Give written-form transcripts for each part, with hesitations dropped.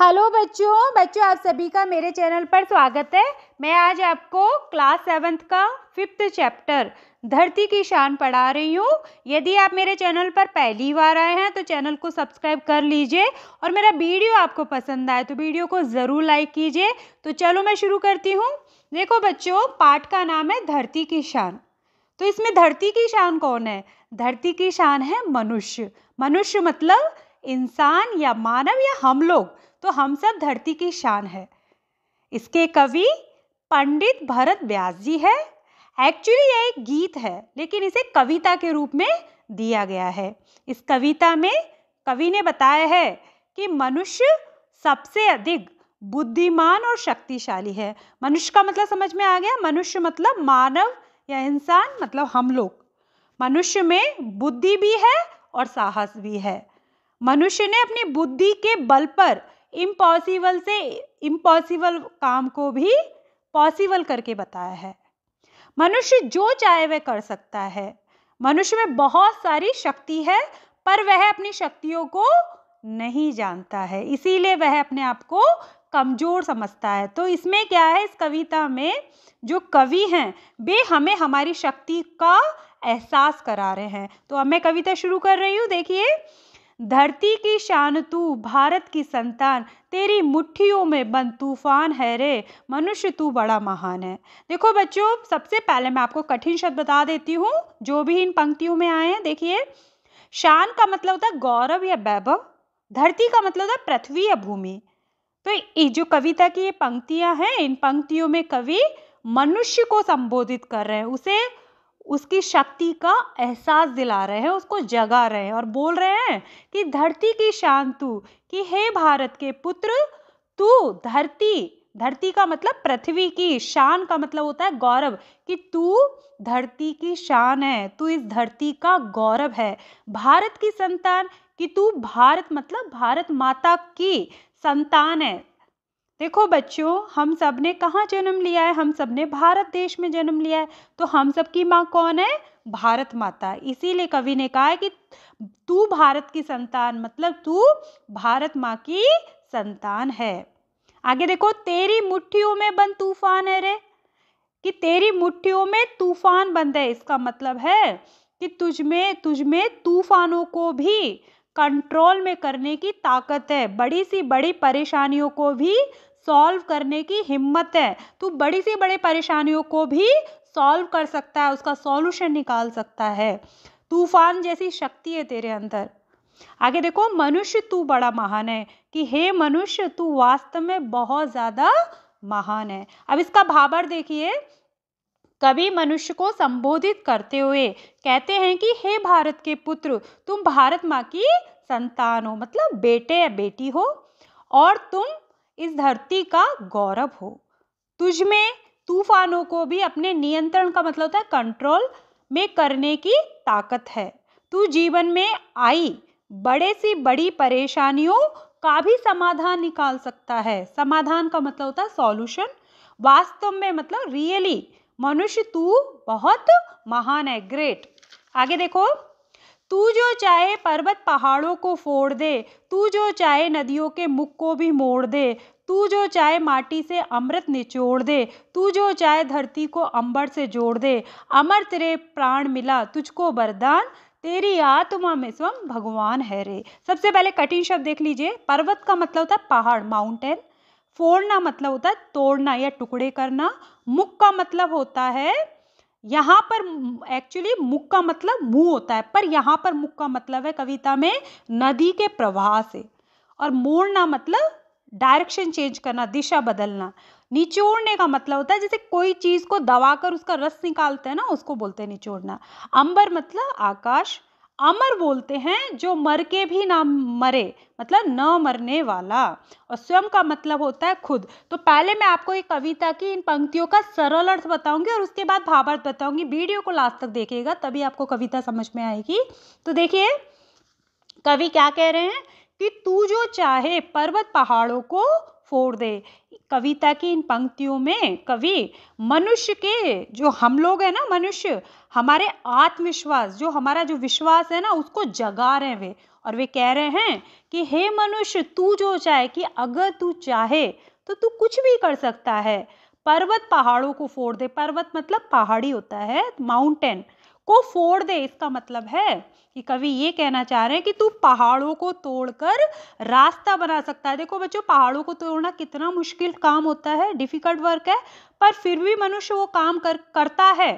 Hello बच्चों बच्चों आप सभी का मेरे चैनल पर स्वागत है। मैं आज आपको क्लास 7th का 5th चैप्टर धरती की शान पढ़ा रही हूँ। यदि आप मेरे चैनल पर पहली बार आए हैं तो चैनल को सब्सक्राइब कर लीजिए और मेरा वीडियो आपको पसंद आए तो वीडियो को ज़रूर लाइक कीजिए। तो चलो मैं शुरू करती हूँ। देखो बच्चों, पाठ का नाम है धरती की शान। तो इसमें धरती की शान कौन है? धरती की शान है मनुष्य। मनुष्य मतलब इंसान या मानव या हम लोग, तो हम सब धरती की शान है। इसके कवि पंडित भरत व्यास जी है। एक्चुअली यह एक गीत है लेकिन इसे कविता के रूप में दिया गया है। इस कविता में कवि ने बताया है कि मनुष्य सबसे अधिक बुद्धिमान और शक्तिशाली है। मनुष्य का मतलब समझ में आ गया? मनुष्य मतलब मानव या इंसान, मतलब हम लोग। मनुष्य में बुद्धि भी है और साहस भी है। मनुष्य ने अपनी बुद्धि के बल पर इम्पॉसिबल से इम्पॉसिबल काम को भी पॉसिबल करके बताया है। मनुष्य जो चाहे वह कर सकता है। मनुष्य में बहुत सारी शक्ति है पर वह अपनी शक्तियों को नहीं जानता है, इसीलिए वह अपने आप को कमजोर समझता है। तो इसमें क्या है, इस कविता में जो कवि हैं वे हमें हमारी शक्ति का एहसास करा रहे हैं। तो अब मैं कविता शुरू कर रही हूँ। देखिए, धरती की शान तू, भारत की संतान, तेरी मुट्ठियों में बंद तूफान है रे, मनुष्य तू बड़ा महान है। देखो बच्चों, सबसे पहले मैं आपको कठिन शब्द बता देती हूँ जो भी इन पंक्तियों में आए हैं। देखिए, शान का मतलब होता है गौरव या वैभव। धरती का मतलब होता है पृथ्वी या भूमि। तो ये जो कविता की ये पंक्तियां हैं, इन पंक्तियों में कवि मनुष्य को संबोधित कर रहे हैं, उसे उसकी शक्ति का एहसास दिला रहे हैं, उसको जगा रहे हैं और बोल रहे हैं कि धरती की शान तू, कि हे भारत के पुत्र तू धरती, धरती का मतलब पृथ्वी की, शान का मतलब होता है गौरव, कि तू धरती की शान है, तू इस धरती का गौरव है। भारत की संतान, कि तू भारत मतलब भारत माता की संतान है। देखो बच्चों, हम सब ने कहाँ जन्म लिया है? हम सब ने भारत देश में जन्म लिया है। तो हम सब की माँ कौन है? भारत माता। इसीलिए कवि ने कहा है कि तू भारत की संतान, मतलब तू भारत माँ की संतान है। आगे देखो, तेरी मुट्ठियों में बंद तूफान है रे, कि तेरी मुट्ठियों में तूफान बंद है। इसका मतलब है कि तुझमें तूफानों को भी कंट्रोल में करने की ताकत है, बड़ी सी बड़ी परेशानियों को भी सॉल्व करने की हिम्मत है। तू बड़ी सी बड़ी परेशानियों को भी सॉल्व कर सकता है, उसका सॉल्यूशन निकाल सकता है। तूफान जैसी शक्ति है तेरे अंदर। आगे देखो, मनुष्य तू बड़ा महान है, कि हे मनुष्य तू वास्तव में बहुत ज्यादा महान है। अब इसका भावार्थ देखिए, कवि मनुष्य को संबोधित करते हुए कहते हैं कि हे भारत के पुत्र, तुम भारत माँ की संतान हो, मतलब बेटे या बेटी हो, और तुम इस धरती का गौरव हो। तुझमें तूफानों को भी अपने नियंत्रण का मतलब होता है कंट्रोल में करने की ताकत है। तू जीवन में आई बड़े सी बड़ी परेशानियों का भी समाधान निकाल सकता है। समाधान का मतलब होता है सॉल्यूशन। वास्तव में मतलब रियली मनुष्य तू बहुत महान है, ग्रेट। आगे देखो, तू जो चाहे पर्वत पहाड़ों को फोड़ दे, तू जो चाहे नदियों के मुख को भी मोड़ दे, तू जो चाहे माटी से अमृत निचोड़ दे, तू जो चाहे धरती को अंबर से जोड़ दे, अमर तेरे प्राण मिला तुझको वरदान, तेरी आत्मा में स्वयं भगवान है रे। सबसे पहले कठिन शब्द देख लीजिए। पर्वत का मतलब होता है पहाड़, माउंटेन। फोड़ना मतलब होता है तोड़ना या टुकड़े करना। मुख का मतलब होता है, यहाँ पर एक्चुअली मुख का मतलब मुंह होता है, पर यहाँ पर मुख का मतलब है कविता में नदी के प्रवाह से। और मोड़ना मतलब डायरेक्शन चेंज करना, दिशा बदलना। निचोड़ने का मतलब होता है जैसे कोई चीज को दबाकर उसका रस निकालते हैं ना, उसको बोलते हैं निचोड़ना। अंबर मतलब आकाश। अमर बोलते हैं जो मर के भी ना मरे, मतलब न मरने वाला। और स्वयं का मतलब होता है खुद। तो पहले मैं आपको एक कविता की इन पंक्तियों का सरल अर्थ बताऊंगी और उसके बाद भावार्थ बताऊंगी। वीडियो को लास्ट तक देखिएगा तभी आपको कविता समझ में आएगी। तो देखिए, कवि क्या कह रहे हैं कि तू जो चाहे पर्वत पहाड़ों को फोड़ दे। कविता की इन पंक्तियों में कवि मनुष्य के, जो हम लोग हैं ना मनुष्य, हमारे आत्मविश्वास, जो हमारा जो विश्वास है ना, उसको जगा रहे हैं वे, और वे कह रहे हैं कि हे मनुष्य, तू जो चाहे, कि अगर तू चाहे तो तू कुछ भी कर सकता है। पर्वत पहाड़ों को फोड़ दे, पर्वत मतलब पहाड़ी होता है, माउंटेन को फोड़ दे, इसका मतलब है कि कवि ये कहना चाह रहे हैं कि तू पहाड़ों को तोड़कर रास्ता बना सकता है। देखो बच्चों, पहाड़ों को तोड़ना कितना मुश्किल काम होता है, डिफिकल्ट वर्क है, पर फिर भी मनुष्य वो काम करता है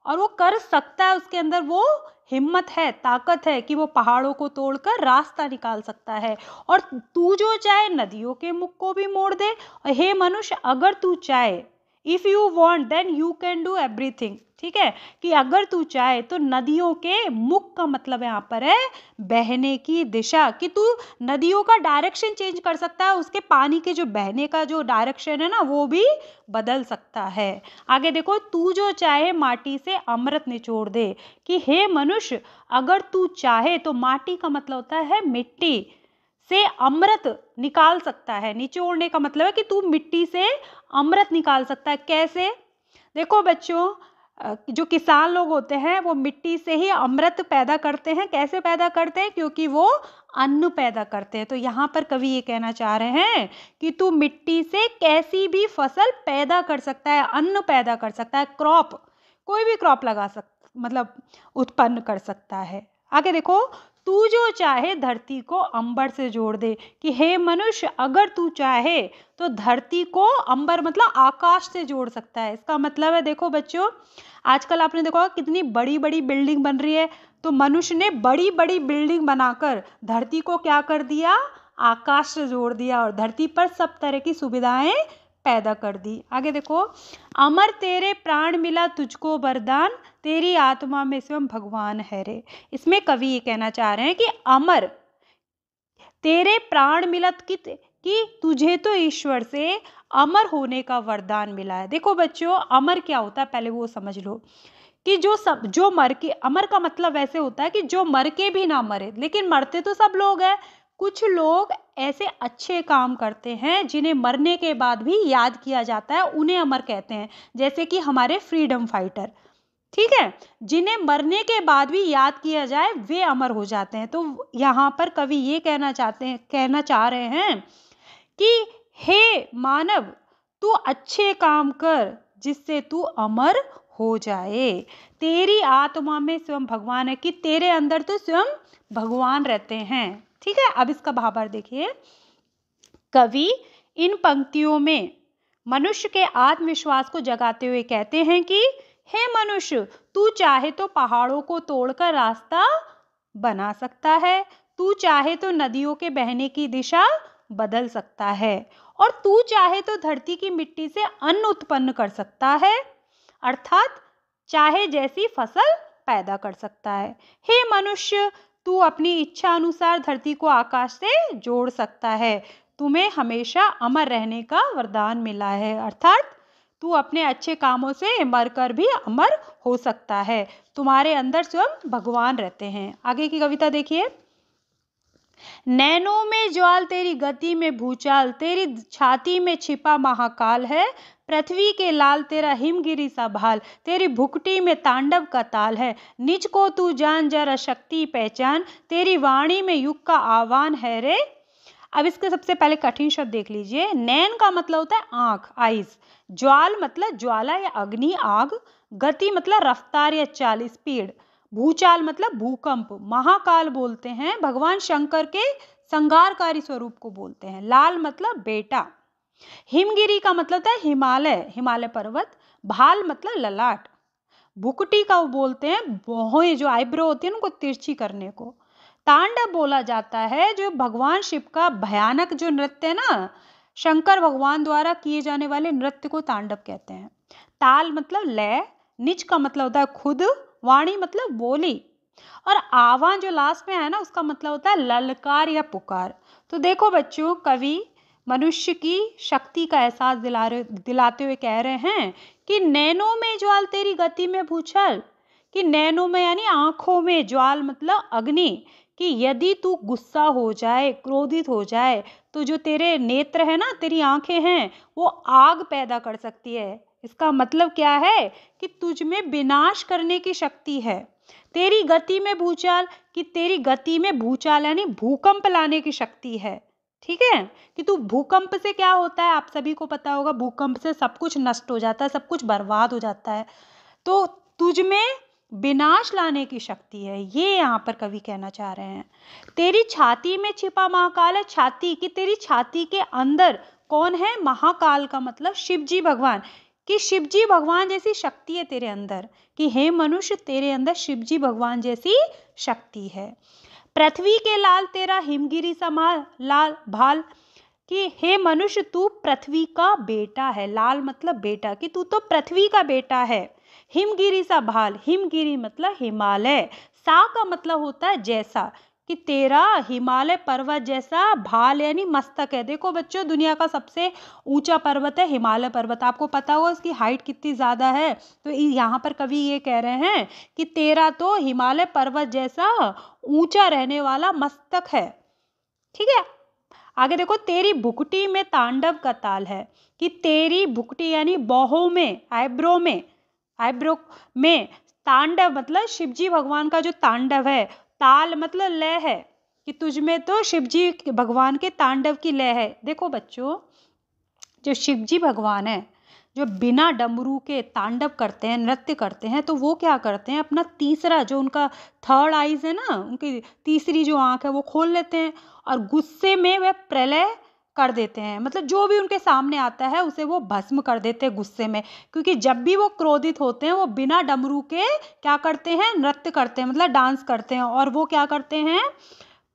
और वो कर सकता है। उसके अंदर वो हिम्मत है, ताकत है कि वो पहाड़ों को तोड़कर रास्ता निकाल सकता है। और तू जो चाहे नदियों के मुख को भी मोड़ दे। और हे मनुष्य, अगर तू चाहे, if you want then you can do everything. ठीक है, कि अगर तू चाहे तो नदियों के मुख का मतलब यहाँ पर है बहने की दिशा, कि तू नदियों का डायरेक्शन चेंज कर सकता है, उसके पानी के जो बहने का जो डायरेक्शन है ना वो भी बदल सकता है। आगे देखो, तू जो चाहे माटी से अमृत निचोड़ दे, कि हे मनुष्य, अगर तू चाहे तो माटी का मतलब होता है मिट्टी से अमृत निकाल सकता है। निचोड़ने का मतलब है कि तू मिट्टी से अमृत निकाल सकता है। कैसे? देखो बच्चों, जो किसान लोग होते हैं वो मिट्टी से ही अमृत पैदा करते हैं। कैसे पैदा करते हैं? क्योंकि वो अन्न पैदा करते हैं। तो यहाँ पर कवि ये कहना चाह रहे हैं कि तू मिट्टी से कैसी भी फसल पैदा कर सकता है, अन्न पैदा कर सकता है, क्रॉप, कोई भी क्रॉप लगा मतलब उत्पन्न कर सकता है। आगे देखो, तू जो चाहे धरती को अंबर से जोड़ दे, कि हे मनुष्य, अगर तू चाहे तो धरती को, अंबर मतलब आकाश से जोड़ सकता है। इसका मतलब है, देखो बच्चों, आजकल आपने देखा कितनी बड़ी बड़ी बिल्डिंग बन रही है, तो मनुष्य ने बड़ी बड़ी बिल्डिंग बनाकर धरती को क्या कर दिया? आकाश से जोड़ दिया और धरती पर सब तरह की सुविधाएं पैदा कर दी। आगे देखो, अमर तेरे प्राण मिला तुझको वरदान, तेरी आत्मा में स्वयं भगवान है रे। इसमें कवि ये कहना चाह रहे हैं कि अमर तेरे प्राण मिलत कि तुझे तो ईश्वर से अमर होने का वरदान मिला है। देखो बच्चों, अमर क्या होता है पहले वो समझ लो, कि जो मर के, अमर का मतलब वैसे होता है कि जो मर के भी ना मरे, लेकिन मरते तो सब लोग हैं। कुछ लोग ऐसे अच्छे काम करते हैं जिन्हें मरने के बाद भी याद किया जाता है, उन्हें अमर कहते हैं। जैसे कि हमारे फ्रीडम फाइटर, ठीक है, जिन्हें मरने के बाद भी याद किया जाए वे अमर हो जाते हैं। तो यहाँ पर कवि ये कहना चाह रहे हैं कि हे मानव, तू अच्छे काम कर जिससे तू अमर हो जाए। तेरी आत्मा में स्वयं भगवान है, कि तेरे अंदर तो स्वयं भगवान रहते हैं। ठीक है, अब इसका भावार्थ देखिए। कवि इन पंक्तियों में मनुष्य के आत्मविश्वास को जगाते हुए कहते हैं कि हे मनुष्य, तू चाहे तो पहाड़ों को तोड़कर रास्ता बना सकता है, तू चाहे तो नदियों के बहने की दिशा बदल सकता है, और तू चाहे तो धरती की मिट्टी से अन्न उत्पन्न कर सकता है, अर्थात चाहे जैसी फसल पैदा कर सकता है। हे मनुष्य, तू अपनी इच्छा अनुसार धरती को आकाश से जोड़ सकता है, तुम्हें हमेशा अमर रहने का वरदान मिला है, अर्थात तू अपने अच्छे कामों से मरकर भी अमर हो सकता है, तुम्हारे अंदर स्वयं भगवान रहते हैं। आगे की कविता देखिए। नैनों में ज्वाल तेरी गति में भूचाल, तेरी छाती में छिपा महाकाल है, पृथ्वी के लाल तेरा हिमगिरी सा भाल, तेरी भुकटी में तांडव का ताल है, निज को तू जान जरा शक्ति पहचान, तेरी वाणी में युग का आह्वान है रे। अब इसके सबसे पहले कठिन शब्द देख लीजिए। नैन का मतलब होता है आंख, आइज, ज्वाल मतलब ज्वाला या अग्नि, आग, गति मतलब रफ्तार या चाल, स्पीड, भूचाल मतलब भूकंप, महाकाल बोलते हैं भगवान शंकर के संहारकारी स्वरूप को बोलते हैं, लाल मतलब बेटा, हिमगिरी का मतलब होता है हिमालय, हिमालय पर्वत, भाल मतलब ललाट, भुकटी का वो बोलते हैं भौहें, जो आईब्रो होती है उनको तिरछी करने को, तांडव बोला जाता है जो भगवान शिव का भयानक जो नृत्य है ना, शंकर भगवान द्वारा किए जाने वाले नृत्य को तांडव कहते हैं, ताल मतलब लय, निज का मतलब होता है खुद, वाणी मतलब बोली, और आह्वान जो लास्ट में है ना उसका मतलब होता है ललकार या पुकार। तो देखो बच्चों, कवि मनुष्य की शक्ति का एहसास दिलाते हुए कह रहे हैं कि नैनों में ज्वाल तेरी गति में भूचाल, कि नैनों में यानी आंखों में, ज्वाल मतलब अग्नि, कि यदि तू गुस्सा हो जाए, क्रोधित हो जाए, तो जो तेरे नेत्र है ना, तेरी आंखें हैं, वो आग पैदा कर सकती है। इसका मतलब क्या है कि तुझ में विनाश करने की शक्ति है। तेरी गति में भूचाल, कि तेरी गति में भूचाल यानी भूकंप लाने की शक्ति है। ठीक है, कि तू भूकंप से क्या होता है, आप सभी को पता होगा, भूकंप से सब कुछ नष्ट हो जाता है, सब कुछ बर्बाद हो जाता है। तो तुझ में विनाश लाने की शक्ति है, ये यहाँ पर कवि कहना चाह रहे हैं। तेरी छाती में छिपा महाकाल है, छाती, कि तेरी छाती के अंदर कौन है, महाकाल का मतलब शिव जी भगवान, कि शिव जी भगवान जैसी शक्ति है तेरे अंदर, कि हे मनुष्य तेरे अंदर शिव जी भगवान जैसी शक्ति है। पृथ्वी के लाल तेरा हिमगिरी समा लाल भाल, कि हे मनुष्य तू पृथ्वी का बेटा है, लाल मतलब बेटा, कि तू तो पृथ्वी का बेटा है। हिमगिरी सा भाल, हिमगिरी मतलब हिमालय, सा का मतलब होता है जैसा, कि तेरा हिमालय पर्वत जैसा भाल यानी मस्तक है। देखो बच्चों, दुनिया का सबसे ऊंचा पर्वत है हिमालय पर्वत, आपको पता होगा उसकी हाइट कितनी ज़्यादा है। तो यहाँ पर कवि ये कह रहे हैं कि तेरा तो हिमालय पर्वत जैसा ऊंचा रहने वाला मस्तक है। ठीक है, आगे देखो, तेरी भुकटी में तांडव का ताल है, कि तेरी भुकटी यानी बाहों में, आईब्रो में तांडव मतलब शिवजी भगवान का जो तांडव है, ताल मतलब लय है, कि तुझ में तो शिवजी भगवान के तांडव की लय है। देखो बच्चों, जो शिवजी भगवान है, जो बिना डमरू के तांडव करते हैं, नृत्य करते हैं, तो वो क्या करते हैं, अपना तीसरा जो उनका थर्ड आईज है ना, उनकी तीसरी जो आंख है वो खोल लेते हैं और गुस्से में वह प्रलय कर देते हैं, मतलब जो भी उनके सामने आता है उसे वो भस्म कर देते हैं गुस्से में। क्योंकि जब भी वो क्रोधित होते हैं वो बिना डमरू के क्या करते हैं, नृत्य करते हैं, मतलब डांस करते हैं, और वो क्या करते हैं,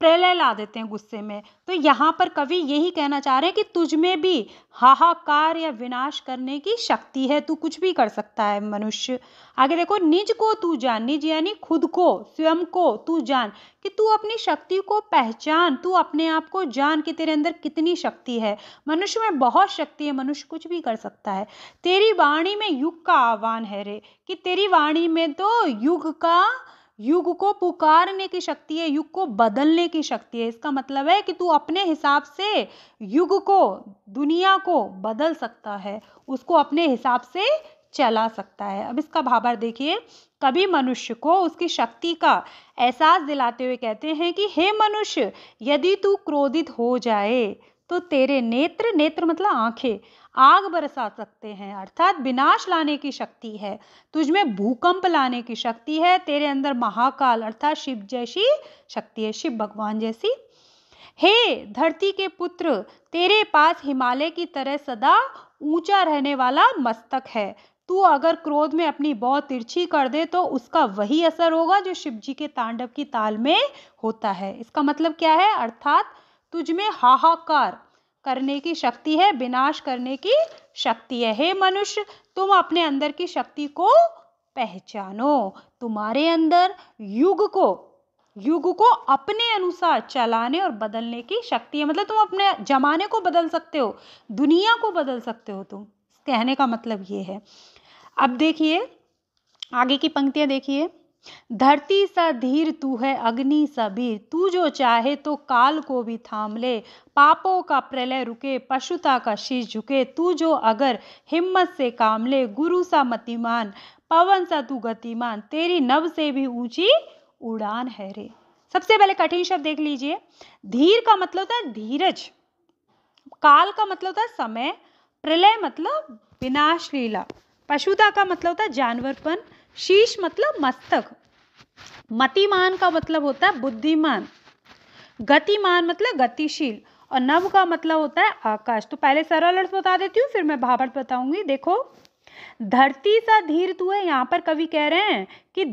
प्रलय ला देते हैं गुस्से में। तो यहाँ पर कवि यही कहना चाह रहे हैं कि तुझ में भी हाहाकार या विनाश करने की शक्ति है, तू कुछ भी कर सकता है मनुष्य। आगे देखो, निज को तू जान, निज यानी खुद को, स्वयं को तू जान, कि तू अपनी शक्ति को पहचान, तू अपने आप को जान कि तेरे अंदर कितनी शक्ति है। मनुष्य में बहुत शक्ति है, मनुष्य कुछ भी कर सकता है। तेरी वाणी में युग का आह्वान है रे, कि तेरी वाणी में तो युग को पुकारने की शक्ति है, युग को बदलने की शक्ति है। इसका मतलब है कि तू अपने हिसाब से युग को, दुनिया को बदल सकता है, उसको अपने हिसाब से चला सकता है। अब इसका भावार्थ देखिए, कभी मनुष्य को उसकी शक्ति का एहसास दिलाते हुए कहते हैं कि हे मनुष्य, यदि तू क्रोधित हो जाए तो तेरे नेत्र, नेत्र मतलब आंखें, आग बरसा सकते हैं, अर्थात विनाश लाने की शक्ति है। तुझमें भूकंप लाने की शक्ति है, तेरे अंदर महाकाल अर्थात शिव जैसी शक्ति है, शिव भगवान जैसी। हे धरती के पुत्र, तेरे पास हिमालय की तरह सदा ऊंचा रहने वाला मस्तक है। तू अगर क्रोध में अपनी भौं तिरछी कर दे तो उसका वही असर होगा जो शिव जी के तांडव की ताल में होता है। इसका मतलब क्या है, अर्थात तुझ में हाहाकार करने की शक्ति है, विनाश करने की शक्ति है। हे मनुष्य, तुम अपने अंदर की शक्ति को पहचानो, तुम्हारे अंदर युग को अपने अनुसार चलाने और बदलने की शक्ति है। मतलब तुम अपने जमाने को बदल सकते हो, दुनिया को बदल सकते हो तुम, कहने का मतलब ये है। अब देखिए आगे की पंक्तियां देखिए, धरती सा धीर तू है, अग्नि सा वीर, तू जो चाहे तो काल को भी थाम ले, पापों का प्रलय रुके, पशुता का शीश झुके, तू जो अगर हिम्मत से काम ले, गुरु सा मतिमान, पवन सा तू गतिमान, तेरी नभ से भी ऊंची उड़ान है रे। सबसे पहले कठिन शब्द देख लीजिए, धीर का मतलब होता है धीरज, काल का मतलब होता है समय, प्रलय मतलब विनाश लीला, पशुता का मतलब होता है जानवरपन, शीश मतलब मस्तक, मतिमान का मतलब होता है बुद्धिमान, गतिमान मतलब गतिशील, और नभ का मतलब होता है आकाश। तो पहले सरल अर्थ बता देती हूँ, फिर मैं भावार्थ बताऊंगी। देखो, धरती सा धीर तू है, यहाँ पर कवि कह रहे हैं कि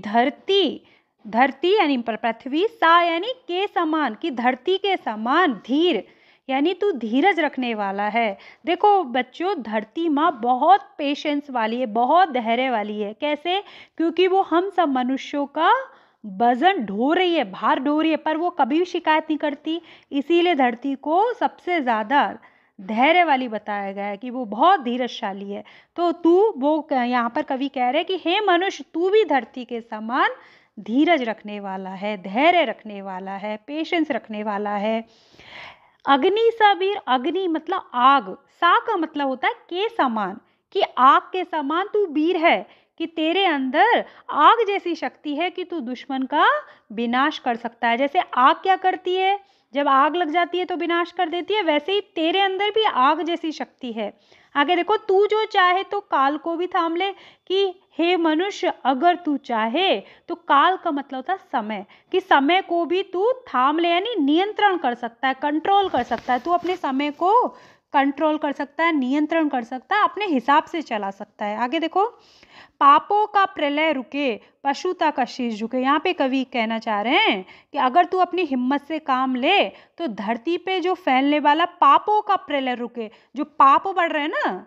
धरती यानी पृथ्वी, सा यानी के समान, कि धरती के समान धीर यानी तू धीरज रखने वाला है। देखो बच्चों, धरती माँ बहुत पेशेंस वाली है, बहुत धैर्य वाली है। कैसे? क्योंकि वो हम सब मनुष्यों का वजन ढो रही है, भार ढो रही है, पर वो कभी भी शिकायत नहीं करती। इसीलिए धरती को सबसे ज़्यादा धैर्य वाली बताया गया है कि वो बहुत धीरजशाली है। तो वो यहाँ पर कवि कह रहे हैं कि हे मनुष्य, तू भी धरती के समान धीरज रखने वाला है, धैर्य रखने वाला है, पेशेंस रखने वाला है। अग्नि सा वीर, अग्नि मतलब आग, सा का मतलब होता है के समान, कि आग के समान तू वीर है, कि तेरे अंदर आग जैसी शक्ति है कि तू दुश्मन का विनाश कर सकता है। जैसे आग क्या करती है, जब आग लग जाती है तो विनाश कर देती है, वैसे ही तेरे अंदर भी आग जैसी शक्ति है। आगे देखो, तू जो चाहे तो काल को भी थाम ले, कि हे मनुष्य अगर तू चाहे तो काल का मतलब होता है समय, कि समय को भी तू थाम ले, यानी नियंत्रण कर सकता है, कंट्रोल कर सकता है। तू अपने समय को कंट्रोल कर सकता है, नियंत्रण कर सकता है, अपने हिसाब से चला सकता है। आगे देखो, पापों का प्रलय रुके, पशुता का शीश झुके। यहाँ पे कवि कहना चाह रहे हैं कि अगर तू अपनी हिम्मत से काम ले तो धरती पे जो फैलने वाला पापों का प्रलय रुके। जो पाप बढ़ रहे हैं ना,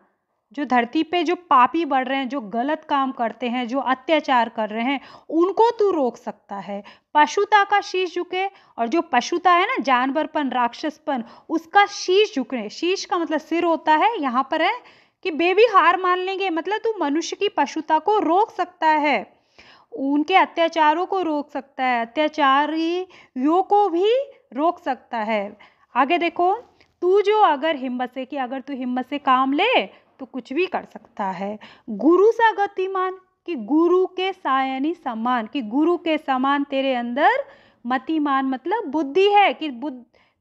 जो धरती पे जो पापी बढ़ रहे हैं, जो गलत काम करते हैं, जो अत्याचार कर रहे हैं, उनको तू रोक सकता है। पशुता का शीश झुके, और जो पशुता है ना, जानवरपन, राक्षसपन, उसका शीश झुकने। शीश का मतलब सिर होता है, यहाँ पर है कि बेबी हार मान लेंगे, मतलब तू मनुष्य की पशुता को रोक सकता है, उनके अत्याचारों को रोक सकता है, अत्याचारियों को भी रोक सकता है। आगे देखो, तू जो अगर हिम्मत से, कि अगर तू हिम्मत से काम ले तो कुछ भी कर सकता है। गुरु सा गतिमान, कि गुरु के सायानी समान, कि गुरु के समान तेरे अंदर मतिमान मतलब बुद्धि है, कि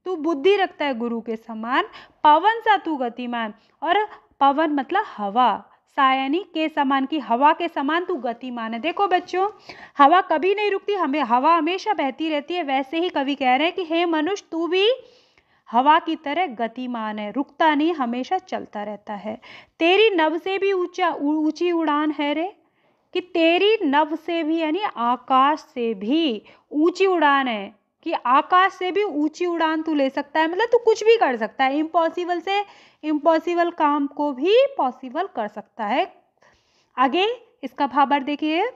तू बुद्धि रखता है गुरु के समान। पवन सा तू गतिमान, और पवन मतलब हवा, सायानी के समान, की हवा के समान तू गतिमान है। देखो बच्चों, हवा कभी नहीं रुकती, हमें हवा हमेशा बहती रहती है। वैसे ही कवि कह रहे हैं कि हे मनुष्य तू भी हवा की तरह गतिमान है, रुकता नहीं, हमेशा चलता रहता है। तेरी नभ से भी ऊंची उड़ान है रे, कि तेरी नभ से भी यानी आकाश से भी ऊंची उड़ान है, कि आकाश से भी ऊंची उड़ान तू ले सकता है, मतलब तू कुछ भी कर सकता है। इम्पॉसिबल से इम्पॉसिबल काम को भी पॉसिबल कर सकता है। आगे इसका भावार्थ देखिए,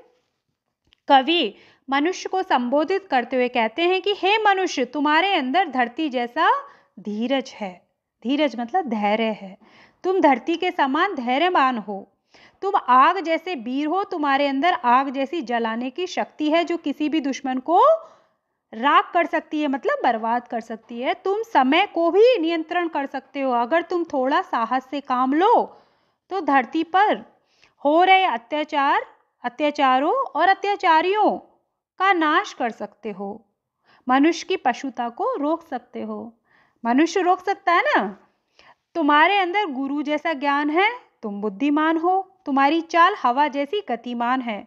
कवि मनुष्य को संबोधित करते हुए कहते हैं कि हे मनुष्य, तुम्हारे अंदर धरती जैसा धीरज है। धीरज मतलब धैर्य है, तुम धरती के समान धैर्यवान हो, तुम आग जैसे वीर हो, तुम्हारे अंदर आग जैसी जलाने की शक्ति है जो किसी भी दुश्मन को राख कर सकती है, मतलब बर्बाद कर सकती है। तुम समय को भी नियंत्रण कर सकते हो, अगर तुम थोड़ा साहस से काम लो तो धरती पर हो रहे अत्याचारों और अत्याचारियों का नाश कर सकते हो, मनुष्य की पशुता को रोक सकते हो। मनुष्य रोक सकता है ना। तुम्हारे अंदर गुरु जैसा ज्ञान है, तुम बुद्धिमान हो, तुम्हारी चाल हवा जैसी गतिमान है,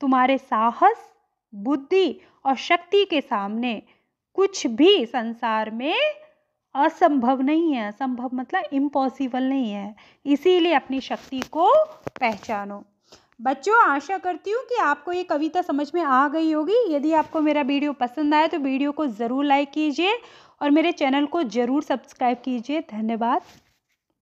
तुम्हारे साहस, बुद्धि और शक्ति के सामने कुछ भी संसार में असंभव नहीं है। असंभव मतलब इम्पॉसिबल नहीं है, इसीलिए अपनी शक्ति को पहचानो। बच्चों, आशा करती हूँ कि आपको ये कविता समझ में आ गई होगी। यदि आपको मेरा वीडियो पसंद आए तो वीडियो को ज़रूर लाइक कीजिए और मेरे चैनल को ज़रूर सब्सक्राइब कीजिए। धन्यवाद।